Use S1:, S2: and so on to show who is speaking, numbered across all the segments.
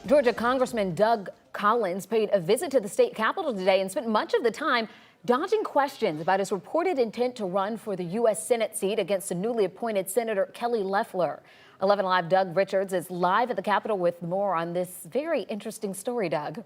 S1: Georgia Congressman Doug Collins paid a visit to the state capitol today and spent much of the time dodging questions about his reported intent to run for the U.S. Senate seat against the newly appointed Senator Kelly Loeffler. 11 Live Doug Richards is live at the Capitol with more on this very interesting story, Doug.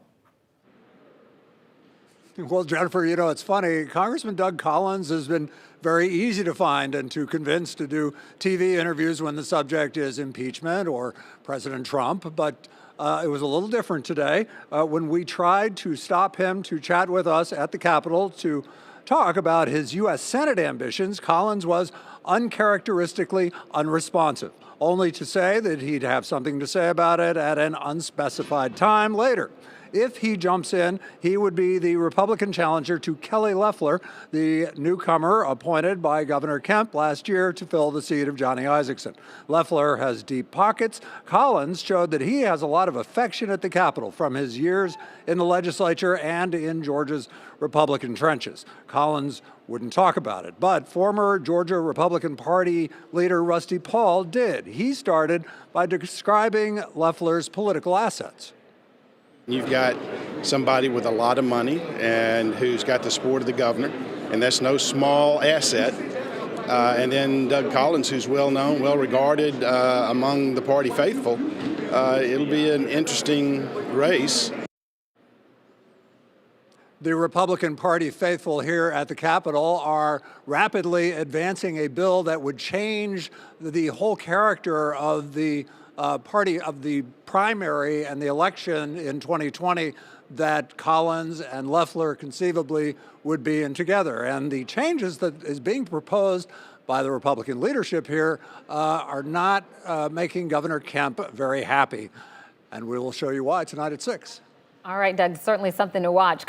S2: Well, Jennifer, you know, it's funny. Congressman Doug Collins has been very easy to find and to convince to do TV interviews when the subject is impeachment or President Trump. But it was a little different today when we tried to stop him to chat with us at the Capitol to talk about his U.S. Senate ambitions. Collins was uncharacteristically unresponsive, only to say that he'd have something to say about it at an unspecified time later. If he jumps in, he would be the Republican challenger to Kelly Loeffler, the newcomer appointed by Governor Kemp last year to fill the seat of Johnny Isakson. Loeffler has deep pockets. Collins showed that he has a lot of affection at the Capitol from his years in the legislature and in Georgia's Republican trenches. Collins wouldn't talk about it, but former Georgia Republican Party leader Rusty Paul did. He started by describing Loeffler's political assets.
S3: You've got somebody with a lot of money and who's got the support of the governor, and that's no small asset. And then Doug Collins, who's well-known, well-regarded among the party faithful. It'll be an interesting race.
S2: The Republican Party faithful here at the Capitol are rapidly advancing a bill that would change the whole character of the party of the primary and the election in 2020 that Collins and Loeffler conceivably would be in together. And the changes that is being proposed by the Republican leadership here are not making Governor Kemp very happy. And we will show you why tonight at 6.
S1: All right, Doug, certainly something to watch.